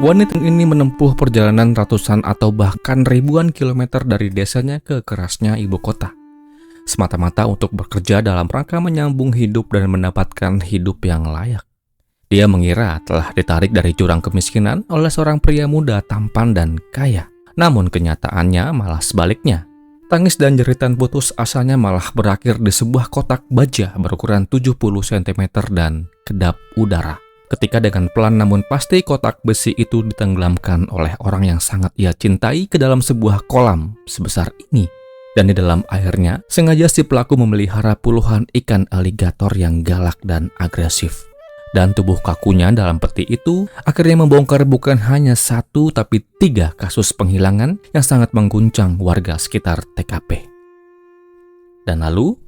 Wanita ini menempuh perjalanan ratusan atau bahkan ribuan kilometer dari desanya ke kerasnya ibu kota, semata-mata untuk bekerja dalam rangka menyambung hidup dan mendapatkan hidup yang layak. Dia mengira telah ditarik dari jurang kemiskinan oleh seorang pria muda tampan dan kaya. Namun kenyataannya malah sebaliknya. Tangis dan jeritan putus asanya malah berakhir di sebuah kotak baja berukuran 70 cm dan kedap udara. Ketika dengan pelan namun pasti kotak besi itu ditenggelamkan oleh orang yang sangat ia cintai ke dalam sebuah kolam sebesar ini. Dan di dalam airnya, sengaja si pelaku memelihara puluhan ikan aligator yang galak dan agresif. Dan tubuh kakunya dalam peti itu akhirnya membongkar bukan hanya satu tapi 3 kasus penghilangan yang sangat mengguncang warga sekitar TKP. Dan lalu,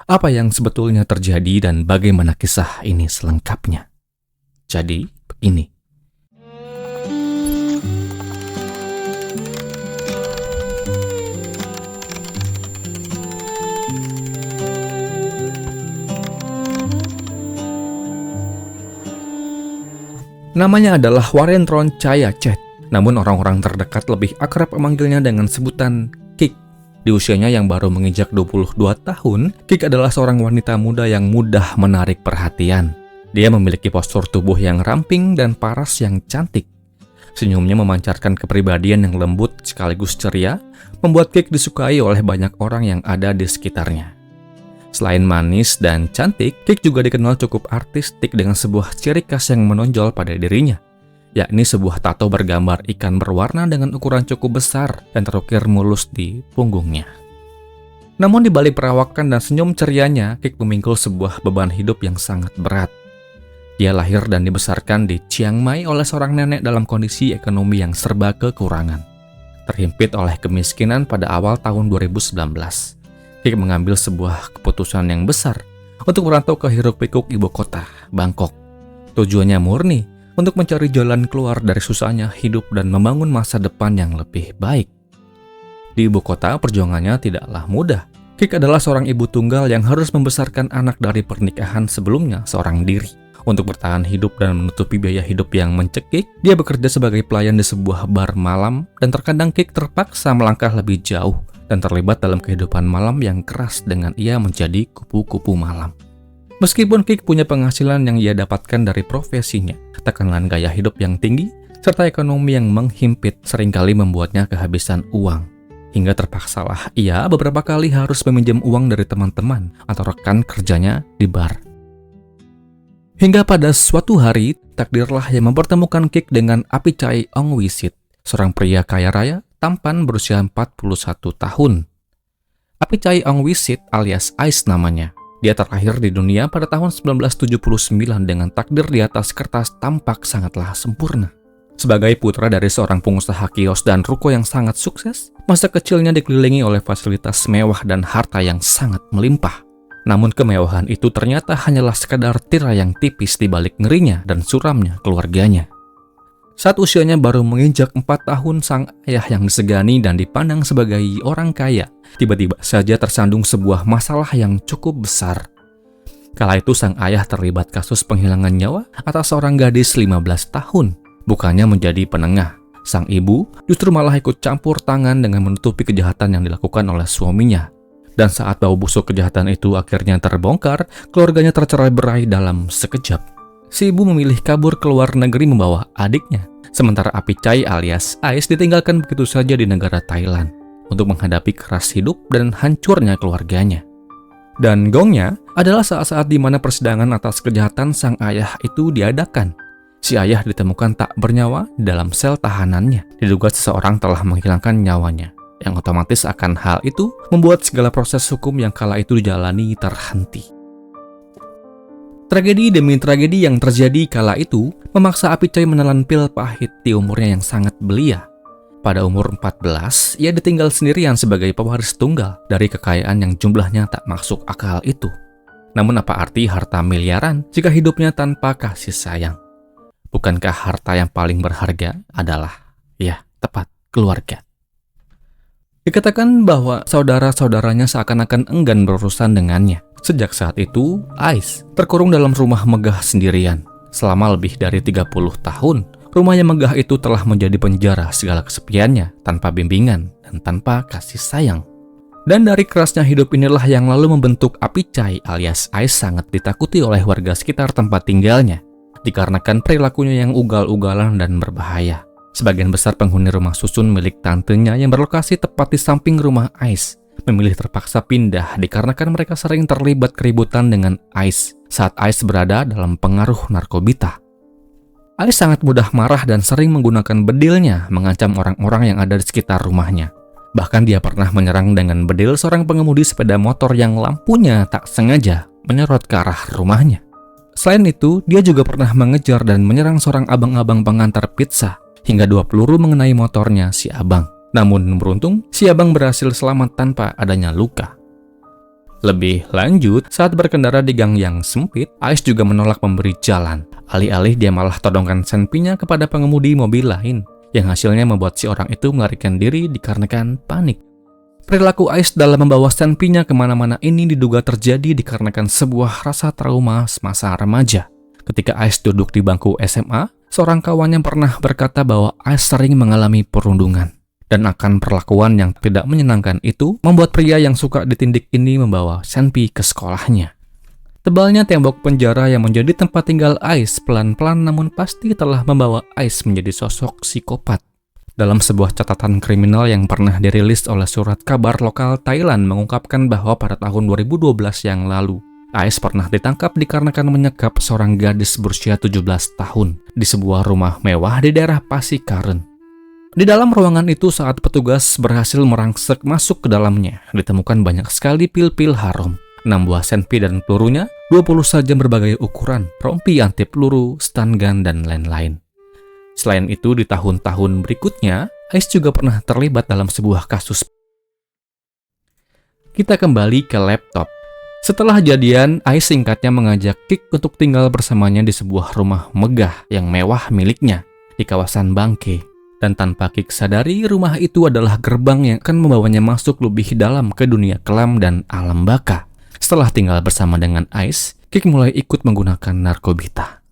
apa yang sebetulnya terjadi dan bagaimana kisah ini selengkapnya? Jadi, begini. Namanya adalah Warentron Chayachet, namun orang-orang terdekat lebih akrab memanggilnya dengan sebutan Kik. Di usianya yang baru menginjak 22 tahun, Kik adalah seorang wanita muda yang mudah menarik perhatian. Dia memiliki postur tubuh yang ramping dan paras yang cantik. Senyumnya memancarkan kepribadian yang lembut sekaligus ceria, membuat Kik disukai oleh banyak orang yang ada di sekitarnya. Selain manis dan cantik, Kik juga dikenal cukup artistik dengan sebuah ciri khas yang menonjol pada dirinya, yakni sebuah tato bergambar ikan berwarna dengan ukuran cukup besar dan terukir mulus di punggungnya. Namun di balik perawakan dan senyum cerianya, Kik memikul sebuah beban hidup yang sangat berat. Dia lahir dan dibesarkan di Chiang Mai oleh seorang nenek dalam kondisi ekonomi yang serba kekurangan. Terhimpit oleh kemiskinan pada awal tahun 2019. Kik mengambil sebuah keputusan yang besar untuk merantau ke hiruk-pikuk ibu kota, Bangkok. Tujuannya murni untuk mencari jalan keluar dari susahnya hidup dan membangun masa depan yang lebih baik. Di ibu kota, perjuangannya tidaklah mudah. Kik adalah seorang ibu tunggal yang harus membesarkan anak dari pernikahan sebelumnya seorang diri. Untuk bertahan hidup dan menutupi biaya hidup yang mencekik, dia bekerja sebagai pelayan di sebuah bar malam dan terkadang Kik terpaksa melangkah lebih jauh dan terlibat dalam kehidupan malam yang keras dengan ia menjadi kupu-kupu malam. Meskipun Kik punya penghasilan yang ia dapatkan dari profesinya, tekanan gaya hidup yang tinggi, serta ekonomi yang menghimpit seringkali membuatnya kehabisan uang. Hingga terpaksalah ia beberapa kali harus meminjam uang dari teman-teman atau rekan kerjanya di bar. Hingga pada suatu hari, takdirlah yang mempertemukan Kik dengan Apichai Ongwisit, seorang pria kaya raya tampan berusia 41 tahun. Apichai Ongwisit alias Ais namanya. Dia terlahir di dunia pada tahun 1979 dengan takdir di atas kertas tampak sangatlah sempurna. Sebagai putra dari seorang pengusaha kios dan ruko yang sangat sukses, masa kecilnya dikelilingi oleh fasilitas mewah dan harta yang sangat melimpah. Namun kemewahan itu ternyata hanyalah sekadar tirai yang tipis di balik ngerinya dan suramnya keluarganya. Saat usianya baru menginjak 4 tahun, sang ayah yang disegani dan dipandang sebagai orang kaya, tiba-tiba saja tersandung sebuah masalah yang cukup besar. Kala itu sang ayah terlibat kasus penghilangan nyawa atas seorang gadis 15 tahun. Bukannya menjadi penengah, sang ibu justru malah ikut campur tangan dengan menutupi kejahatan yang dilakukan oleh suaminya. Dan saat bau busuk kejahatan itu akhirnya terbongkar, keluarganya tercerai-berai dalam sekejap. Si ibu memilih kabur ke luar negeri membawa adiknya, sementara Apichai alias Ais ditinggalkan begitu saja di negara Thailand untuk menghadapi keras hidup dan hancurnya keluarganya. Dan gongnya adalah saat-saat di mana persidangan atas kejahatan sang ayah itu diadakan. Si ayah ditemukan tak bernyawa dalam sel tahanannya, diduga seseorang telah menghilangkan nyawanya, yang otomatis akan hal itu membuat segala proses hukum yang kala itu dijalani terhenti. Tragedi demi tragedi yang terjadi kala itu memaksa Apichai menelan pil pahit di umurnya yang sangat belia. Pada umur 14, ia ditinggal sendirian sebagai pewaris tunggal dari kekayaan yang jumlahnya tak masuk akal itu. Namun apa arti harta miliaran jika hidupnya tanpa kasih sayang? Bukankah harta yang paling berharga adalah, ya, tepat, keluarga? Dikatakan bahwa saudara-saudaranya seakan-akan enggan berurusan dengannya. Sejak saat itu, Ais terkurung dalam rumah megah sendirian selama lebih dari 30 tahun rumah yang megah itu telah menjadi penjara segala kesepiannya, tanpa bimbingan dan tanpa kasih sayang. Dan dari kerasnya hidup inilah yang lalu membentuk Apichai alias Ice sangat ditakuti oleh warga sekitar tempat tinggalnya, dikarenakan perilakunya yang ugal-ugalan dan berbahaya. Sebagian besar penghuni rumah susun milik tantenya yang berlokasi tepat di samping rumah Ice memilih terpaksa pindah dikarenakan mereka sering terlibat keributan dengan Ice saat Ice berada dalam pengaruh narkobita. Ice sangat mudah marah dan sering menggunakan bedilnya mengancam orang-orang yang ada di sekitar rumahnya. Bahkan dia pernah menyerang dengan bedil seorang pengemudi sepeda motor yang lampunya tak sengaja menyorot ke arah rumahnya. Selain itu, dia juga pernah mengejar dan menyerang seorang abang-abang pengantar pizza hingga 2 peluru mengenai motornya si abang. Namun beruntung, si abang berhasil selamat tanpa adanya luka. Lebih lanjut, saat berkendara di gang yang sempit, Ice juga menolak memberi jalan. Alih-alih dia malah todongkan senpinya kepada pengemudi mobil lain, yang hasilnya membuat si orang itu melarikan diri dikarenakan panik. Perilaku Ice dalam membawa senpinya kemana-mana ini diduga terjadi dikarenakan sebuah rasa trauma semasa remaja. Ketika Ice duduk di bangku SMA, seorang kawannya pernah berkata bahwa Ice sering mengalami perundungan. Dan akan perlakuan yang tidak menyenangkan itu membuat pria yang suka ditindik ini membawa senpi ke sekolahnya. Tebalnya tembok penjara yang menjadi tempat tinggal Ice pelan-pelan namun pasti telah membawa Ice menjadi sosok psikopat. Dalam sebuah catatan kriminal yang pernah dirilis oleh surat kabar lokal Thailand mengungkapkan bahwa pada tahun 2012 yang lalu, Ice pernah ditangkap dikarenakan menyekap seorang gadis berusia 17 tahun di sebuah rumah mewah di daerah Pasikaren. Di dalam ruangan itu saat petugas berhasil merangsek masuk ke dalamnya, ditemukan banyak sekali pil-pil haram. 6 buah senpi dan pelurunya, 20 saja berbagai ukuran, rompi anti peluru, stun gun, dan lain-lain. Selain itu, di tahun-tahun berikutnya, Ice juga pernah terlibat dalam sebuah kasus. Kita kembali ke laptop. Setelah jadian, Ice singkatnya mengajak Kick untuk tinggal bersamanya di sebuah rumah megah yang mewah miliknya di kawasan Bangke. Dan tanpa Kick sadari, rumah itu adalah gerbang yang akan membawanya masuk lebih dalam ke dunia kelam dan alam baka. Setelah tinggal bersama dengan Ice, Kick mulai ikut menggunakan narkobita.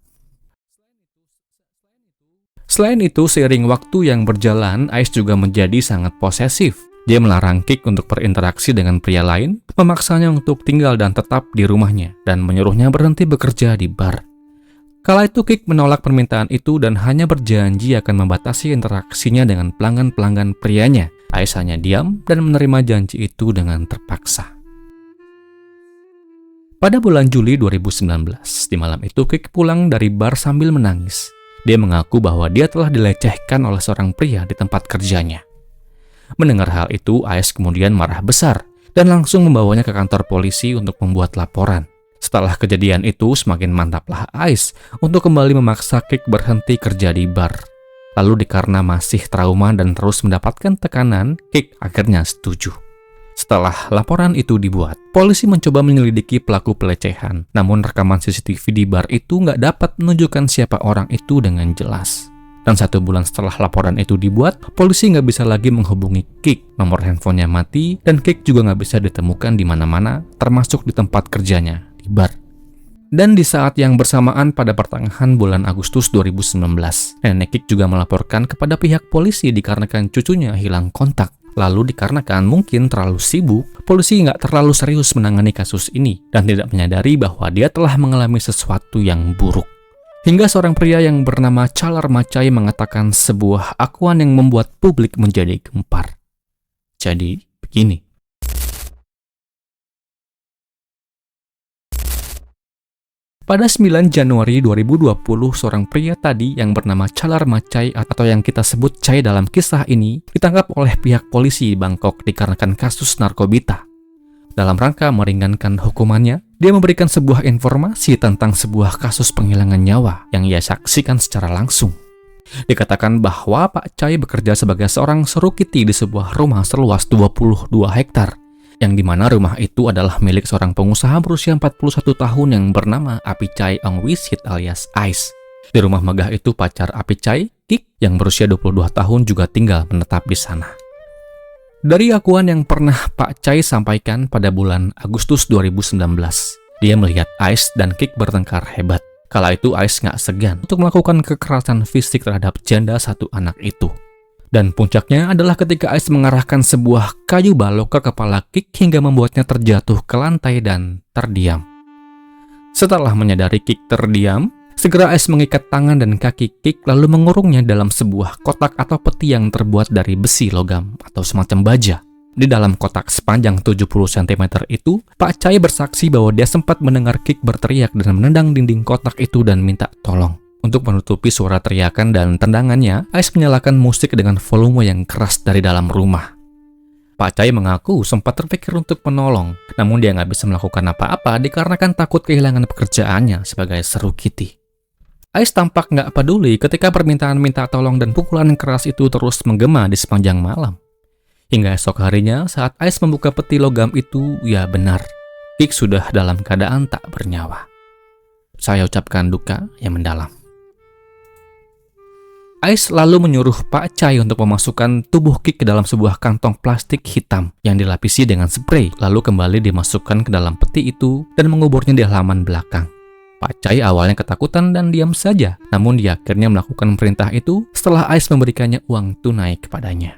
Selain itu, seiring waktu yang berjalan, Ice juga menjadi sangat posesif. Dia melarang Kick untuk berinteraksi dengan pria lain, memaksanya untuk tinggal dan tetap di rumahnya, dan menyuruhnya berhenti bekerja di bar. Kala itu Kick menolak permintaan itu dan hanya berjanji akan membatasi interaksinya dengan pelanggan-pelanggan prianya. Ice hanya diam dan menerima janji itu dengan terpaksa. Pada bulan Juli 2019, di malam itu Kick pulang dari bar sambil menangis. Dia mengaku bahwa dia telah dilecehkan oleh seorang pria di tempat kerjanya. Mendengar hal itu, Ice kemudian marah besar dan langsung membawanya ke kantor polisi untuk membuat laporan. Setelah kejadian itu, semakin mantaplah Ice untuk kembali memaksa Kick berhenti kerja di bar. Lalu karena masih trauma dan terus mendapatkan tekanan, Kick akhirnya setuju. Setelah laporan itu dibuat, polisi mencoba menyelidiki pelaku pelecehan. Namun rekaman CCTV di bar itu nggak dapat menunjukkan siapa orang itu dengan jelas. Dan 1 bulan setelah laporan itu dibuat, polisi nggak bisa lagi menghubungi Kick. Nomor handphonenya mati, dan Kick juga nggak bisa ditemukan di mana-mana, termasuk di tempat kerjanya, di bar. Dan di saat yang bersamaan pada pertengahan bulan Agustus 2019, nenek Kick juga melaporkan kepada pihak polisi dikarenakan cucunya hilang kontak. Lalu dikarenakan mungkin terlalu sibuk, polisi nggak terlalu serius menangani kasus ini dan tidak menyadari bahwa dia telah mengalami sesuatu yang buruk. Hingga seorang pria yang bernama Chalar Macai mengatakan sebuah akuan yang membuat publik menjadi gempar. Jadi, begini. Pada 9 Januari 2020, seorang pria tadi yang bernama Chalar Macai atau yang kita sebut Chai dalam kisah ini ditangkap oleh pihak polisi di Bangkok dikarenakan kasus narkobita. Dalam rangka meringankan hukumannya, dia memberikan sebuah informasi tentang sebuah kasus penghilangan nyawa yang ia saksikan secara langsung. Dikatakan bahwa Pak Chai bekerja sebagai seorang serukiti di sebuah rumah seluas 22 hektar. Yang dimana rumah itu adalah milik seorang pengusaha berusia 41 tahun yang bernama Apichai Ongwisit alias Ice. Di rumah megah itu pacar Apichai, Kick, yang berusia 22 tahun juga tinggal menetap di sana. Dari akuan yang pernah Pak Chai sampaikan pada bulan Agustus 2019, dia melihat Ice dan Kick bertengkar hebat. Kala itu Ais nggak segan untuk melakukan kekerasan fisik terhadap janda satu anak itu. Dan puncaknya adalah ketika Ais mengarahkan sebuah kayu balok ke kepala Kik hingga membuatnya terjatuh ke lantai dan terdiam. Setelah menyadari Kik terdiam, segera Ais mengikat tangan dan kaki Kik lalu mengurungnya dalam sebuah kotak atau peti yang terbuat dari besi logam atau semacam baja. Di dalam kotak sepanjang 70 cm itu, Pak Chai bersaksi bahwa dia sempat mendengar Kik berteriak dan menendang dinding kotak itu dan minta tolong. Untuk menutupi suara teriakan dan tendangannya, Ais menyalakan musik dengan volume yang keras dari dalam rumah. Pak Chai mengaku sempat terpikir untuk menolong, namun dia nggak bisa melakukan apa-apa dikarenakan takut kehilangan pekerjaannya sebagai seru Kitty. Ais tampak nggak peduli ketika permintaan minta tolong dan pukulan keras itu terus menggema di sepanjang malam. Hingga esok harinya, saat Ais membuka peti logam itu, ya benar, Kik sudah dalam keadaan tak bernyawa. Saya ucapkan duka yang mendalam. Ais lalu menyuruh Pak Chai untuk memasukkan tubuh Kik ke dalam sebuah kantong plastik hitam yang dilapisi dengan spray, lalu kembali dimasukkan ke dalam peti itu dan menguburnya di halaman belakang. Pak Chai awalnya ketakutan dan diam saja, namun dia akhirnya melakukan perintah itu setelah Ais memberikannya uang tunai kepadanya.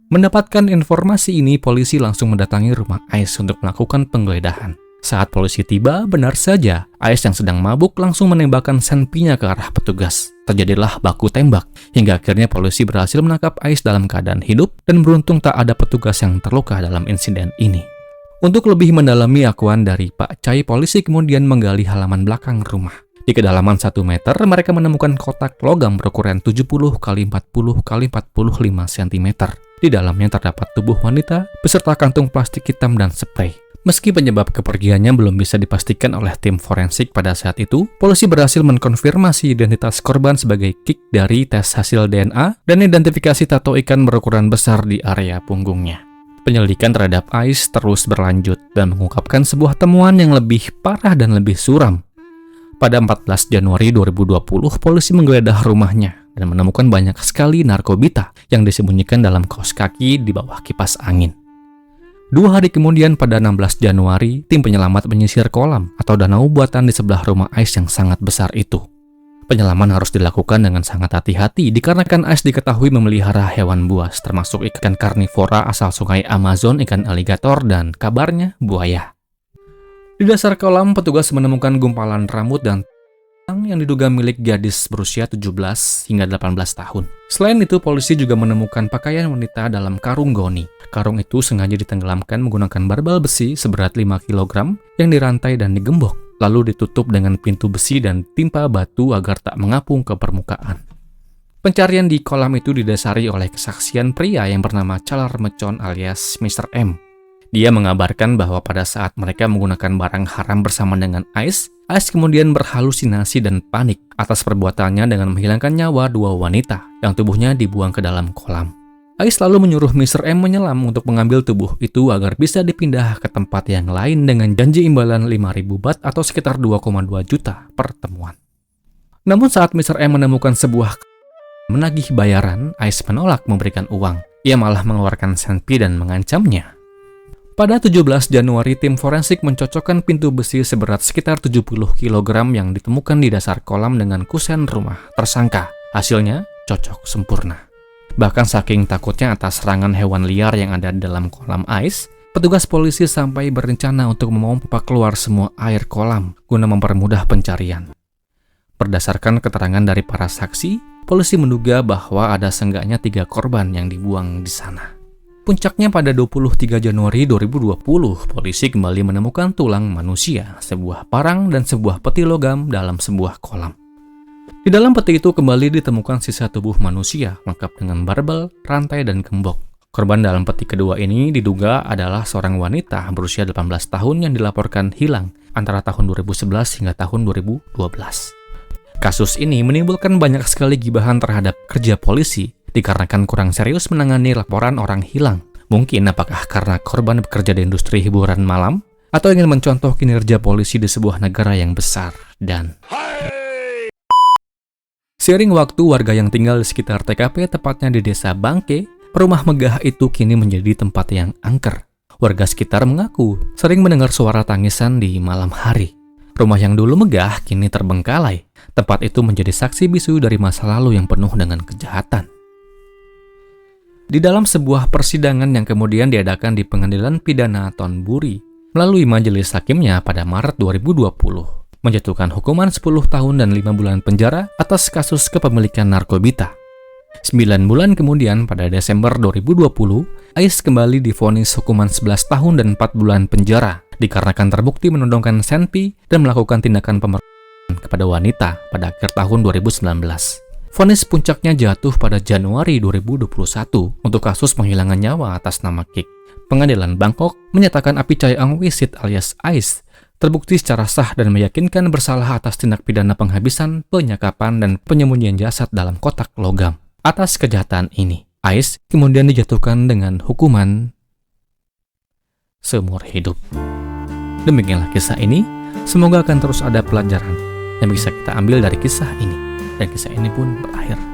Mendapatkan informasi ini, polisi langsung mendatangi rumah Ais untuk melakukan penggeledahan. Saat polisi tiba, benar saja, Ais yang sedang mabuk langsung menembakkan senpinya ke arah petugas. Terjadilah baku tembak, hingga akhirnya polisi berhasil menangkap Ais dalam keadaan hidup dan beruntung tak ada petugas yang terluka dalam insiden ini. Untuk lebih mendalami akuan dari Pak Chai, polisi kemudian menggali halaman belakang rumah. Di kedalaman 1 meter, mereka menemukan kotak logam berukuran 70 x 40 x 45 cm. Di dalamnya terdapat tubuh wanita beserta kantung plastik hitam dan spray. Meski penyebab kepergiannya belum bisa dipastikan oleh tim forensik pada saat itu, polisi berhasil mengkonfirmasi identitas korban sebagai Kik dari tes hasil DNA dan identifikasi tato ikan berukuran besar di area punggungnya. Penyelidikan terhadap Ais terus berlanjut dan mengungkapkan sebuah temuan yang lebih parah dan lebih suram. Pada 14 Januari 2020, polisi menggeledah rumahnya dan menemukan banyak sekali narkobita yang disembunyikan dalam kaos kaki di bawah kipas angin. 2 hari kemudian pada 16 Januari, tim penyelamat menyisir kolam atau danau buatan di sebelah rumah Ais yang sangat besar itu. Penyelaman harus dilakukan dengan sangat hati-hati dikarenakan Ais diketahui memelihara hewan buas termasuk ikan karnivora asal sungai Amazon, ikan aligator, dan kabarnya buaya. Di dasar kolam, petugas menemukan gumpalan rambut dan yang diduga milik gadis berusia 17 hingga 18 tahun. Selain itu, polisi juga menemukan pakaian wanita dalam karung goni. Karung itu sengaja ditenggelamkan menggunakan barbel besi seberat 5 kg yang dirantai dan digembok, lalu ditutup dengan pintu besi dan timpa batu agar tak mengapung ke permukaan. Pencarian di kolam itu didasari oleh kesaksian pria yang bernama Chalar Mechon alias Mr. M. Dia mengabarkan bahwa pada saat mereka menggunakan barang haram bersama dengan Ais kemudian berhalusinasi dan panik atas perbuatannya dengan menghilangkan nyawa 2 wanita yang tubuhnya dibuang ke dalam kolam. Ais lalu menyuruh Mr. M menyelam untuk mengambil tubuh itu agar bisa dipindah ke tempat yang lain dengan janji imbalan 5.000 baht atau sekitar 2,2 juta per temuan. Namun saat Mr. M menemukan sebuah menagih bayaran, Ais menolak memberikan uang. Ia malah mengeluarkan senpi dan mengancamnya. Pada 17 Januari, tim forensik mencocokkan pintu besi seberat sekitar 70 kg yang ditemukan di dasar kolam dengan kusen rumah tersangka. Hasilnya cocok sempurna. Bahkan saking takutnya atas serangan hewan liar yang ada di dalam kolam Ais, petugas polisi sampai berencana untuk memompa keluar semua air kolam guna mempermudah pencarian. Berdasarkan keterangan dari para saksi, polisi menduga bahwa ada seenggaknya 3 korban yang dibuang di sana. Puncaknya pada 23 Januari 2020, polisi kembali menemukan tulang manusia, sebuah parang, dan sebuah peti logam dalam sebuah kolam. Di dalam peti itu kembali ditemukan sisa tubuh manusia, lengkap dengan barbel, rantai, dan gembok. Korban dalam peti kedua ini diduga adalah seorang wanita berusia 18 tahun yang dilaporkan hilang antara tahun 2011 hingga tahun 2012. Kasus ini menimbulkan banyak sekali gibahan terhadap kerja polisi, dikarenakan kurang serius menangani laporan orang hilang. Mungkin apakah karena korban bekerja di industri hiburan malam, atau ingin mencontoh kinerja polisi di sebuah negara yang besar dan... Seiring waktu, warga yang tinggal di sekitar TKP, tepatnya di desa Bangke, rumah megah itu kini menjadi tempat yang angker. Warga sekitar mengaku sering mendengar suara tangisan di malam hari. Rumah yang dulu megah kini terbengkalai. Tempat itu menjadi saksi bisu dari masa lalu yang penuh dengan kejahatan. Di dalam sebuah persidangan yang kemudian diadakan di Pengadilan Pidana Thornbury, melalui majelis hakimnya pada Maret 2020, menjatuhkan hukuman 10 tahun dan 5 bulan penjara atas kasus kepemilikan narkobita. 9 bulan kemudian, pada Desember 2020, Ais kembali divonis hukuman 11 tahun dan 4 bulan penjara dikarenakan terbukti menodongkan Senpi dan melakukan tindakan pemerkosaan kepada wanita pada akhir tahun 2019. Vonis puncaknya jatuh pada Januari 2021 untuk kasus penghilangan nyawa atas nama Kik. Pengadilan Bangkok menyatakan Apichai Angwisit alias Ais terbukti secara sah dan meyakinkan bersalah atas tindak pidana penghabisan, penyekapan, dan penyembunyian jasad dalam kotak logam. Atas kejahatan ini, Ais kemudian dijatuhkan dengan hukuman seumur hidup. Demikianlah kisah ini. Semoga akan terus ada pelajaran yang bisa kita ambil dari kisah ini. Dan kisah ini pun berakhir.